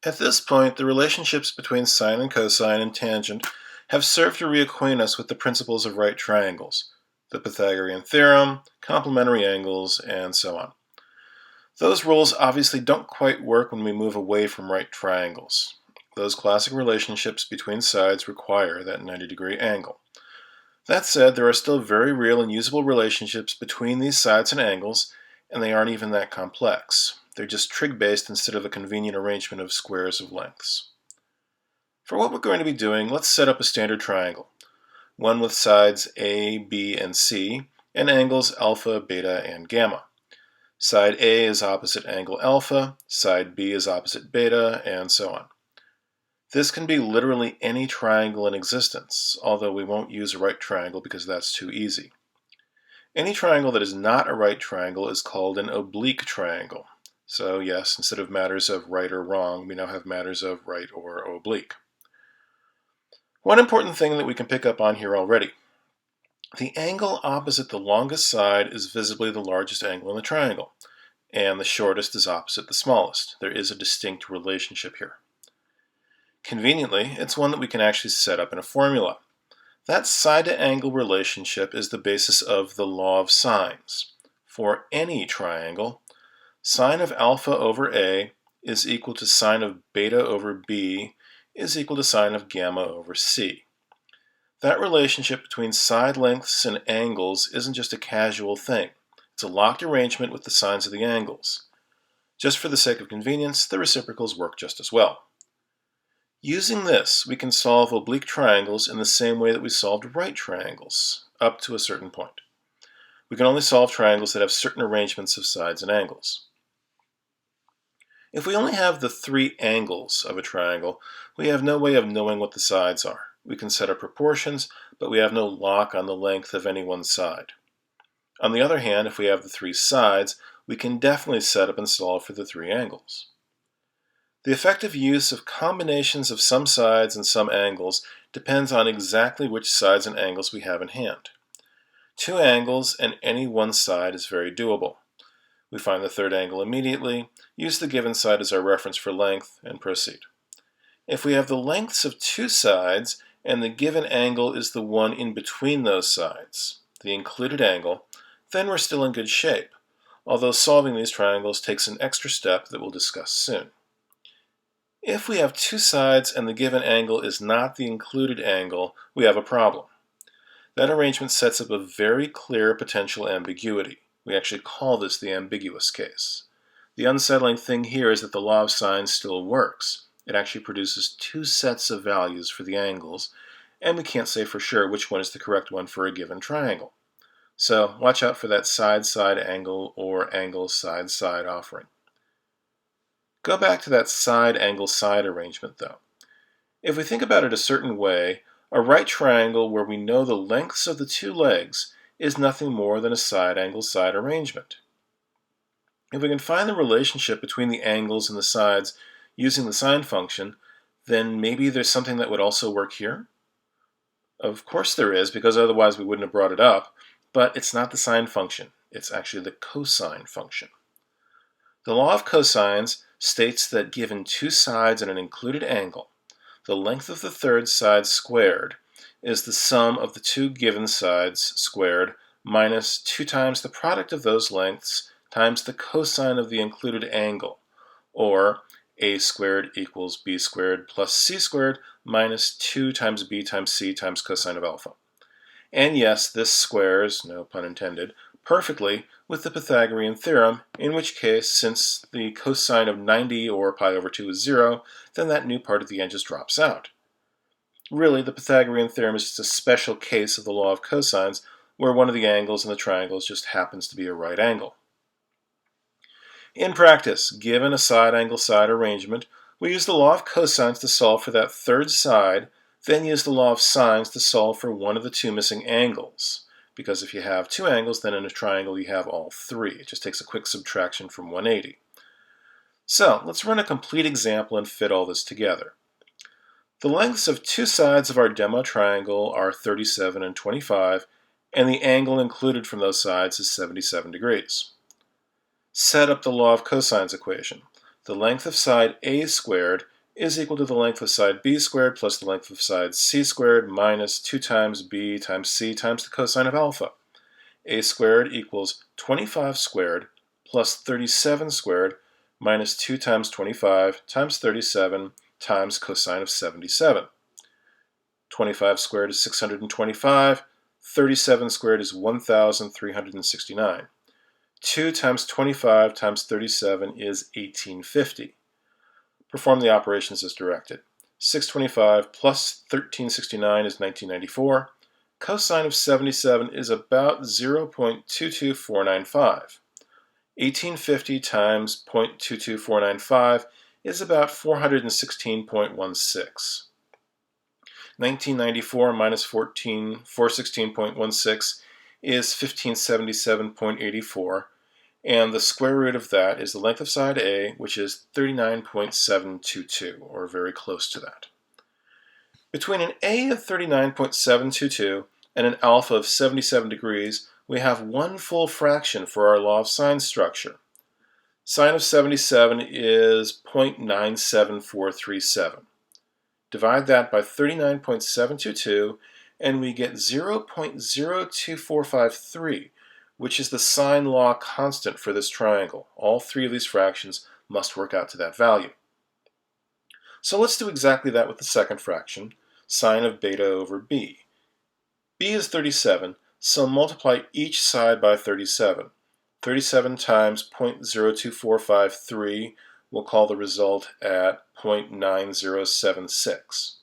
At this point, the relationships between sine and cosine and tangent have served to reacquaint us with the principles of right triangles, the Pythagorean theorem, complementary angles, and so on. Those rules obviously don't quite work when we move away from right triangles. Those classic relationships between sides require that 90-degree angle. That said, there are still very real and usable relationships between these sides and angles, and they aren't even that complex. They're just trig-based instead of a convenient arrangement of squares of lengths. For what we're going to be doing, let's set up a standard triangle, one with sides A, B, and C, and angles alpha, beta, and gamma. Side A is opposite angle alpha, side B is opposite beta, and so on. This can be literally any triangle in existence, although we won't use a right triangle because that's too easy. Any triangle that is not a right triangle is called an oblique triangle. So yes, instead of matters of right or wrong, we now have matters of right or oblique. One important thing that we can pick up on here already. The angle opposite the longest side is visibly the largest angle in the triangle, and the shortest is opposite the smallest. There is a distinct relationship here. Conveniently, it's one that we can actually set up in a formula. That side-to-angle relationship is the basis of the law of sines. For any triangle, sine of alpha over A is equal to sine of beta over B is equal to sine of gamma over C. That relationship between side lengths and angles isn't just a casual thing. It's a locked arrangement with the sines of the angles. Just for the sake of convenience, the reciprocals work just as well. Using this, we can solve oblique triangles in the same way that we solved right triangles, up to a certain point. We can only solve triangles that have certain arrangements of sides and angles. If we only have the three angles of a triangle, we have no way of knowing what the sides are. We can set up proportions, but we have no lock on the length of any one side. On the other hand, if we have the three sides, we can definitely set up and solve for the three angles. The effective use of combinations of some sides and some angles depends on exactly which sides and angles we have in hand. Two angles and any one side is very doable. We find the third angle immediately, use the given side as our reference for length, and proceed. If we have the lengths of two sides and the given angle is the one in between those sides, the included angle, then we're still in good shape, although solving these triangles takes an extra step that we'll discuss soon. If we have two sides and the given angle is not the included angle, we have a problem. That arrangement sets up a very clear potential ambiguity. We actually call this the ambiguous case. The unsettling thing here is that the law of sines still works. It actually produces two sets of values for the angles, and we can't say for sure which one is the correct one for a given triangle. So watch out for that side-side angle or angle-side-side offering. Go back to that side-angle-side arrangement though. If we think about it a certain way, a right triangle where we know the lengths of the two legs is nothing more than a side-angle-side arrangement. If we can find the relationship between the angles and the sides using the sine function, then maybe there's something that would also work here? Of course there is, because otherwise we wouldn't have brought it up, but it's not the sine function. It's actually the cosine function. The law of cosines states that given two sides and an included angle, the length of the third side squared is the sum of the two given sides squared minus 2 times the product of those lengths times the cosine of the included angle, or a squared equals b squared plus c squared minus 2 times b times c times cosine of alpha. And yes, this squares, no pun intended, perfectly with the Pythagorean theorem, in which case, since the cosine of 90 or pi over 2 is 0, then that new part at the end just drops out. Really, the Pythagorean theorem is just a special case of the law of cosines, where one of the angles in the triangles just happens to be a right angle. In practice, given a side-angle-side arrangement, we use the law of cosines to solve for that third side, then use the law of sines to solve for one of the two missing angles. Because if you have two angles, then in a triangle you have all three. It just takes a quick subtraction from 180. So let's run a complete example and fit all this together. The lengths of two sides of our demo triangle are 37 and 25, and the angle included from those sides is 77 degrees. Set up the law of cosines equation. The length of side A squared is equal to the length of side b squared plus the length of side c squared minus 2 times b times c times the cosine of alpha. A squared equals 25 squared plus 37 squared minus 2 times 25 times 37 times cosine of 77. 25 squared is 625, 37 squared is 1,369. 2 times 25 times 37 is 1850. Perform the operations as directed. 625 plus 1369 is 1994. Cosine of 77 is about 0.22495. 1850 times 0.22495 is about 416.16. 1994 minus 416.16 is 1577.84, and the square root of that is the length of side A, which is 39.722, or very close to that. Between an A of 39.722 and an alpha of 77 degrees, we have one full fraction for our law of sine structure. Sine of 77 is 0.97437. Divide that by 39.722, and we get 0.02453, which is the sine law constant for this triangle. All three of these fractions must work out to that value. So let's do exactly that with the second fraction, sine of beta over b. b is 37, so multiply each side by 37. 37 times 0.02453 we'll call the result at 0.9076.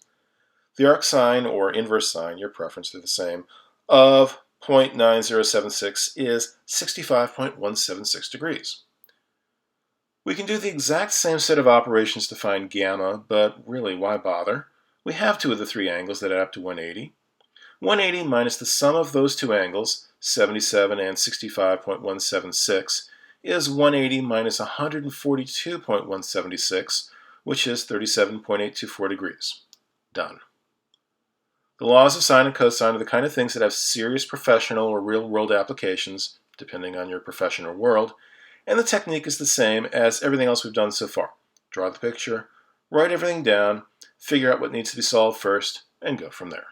The arc sine, or inverse sine, your preference, they're the same, of 0.9076 is 65.176 degrees. We can do the exact same set of operations to find gamma, but really, why bother? We have two of the three angles that add up to 180. 180 minus the sum of those two angles, 77 and 65.176, is 180 minus 142.176, which is 37.824 degrees. Done. The laws of sine and cosine are the kind of things that have serious professional or real-world applications, depending on your profession or world, and the technique is the same as everything else we've done so far. Draw the picture, write everything down, figure out what needs to be solved first, and go from there.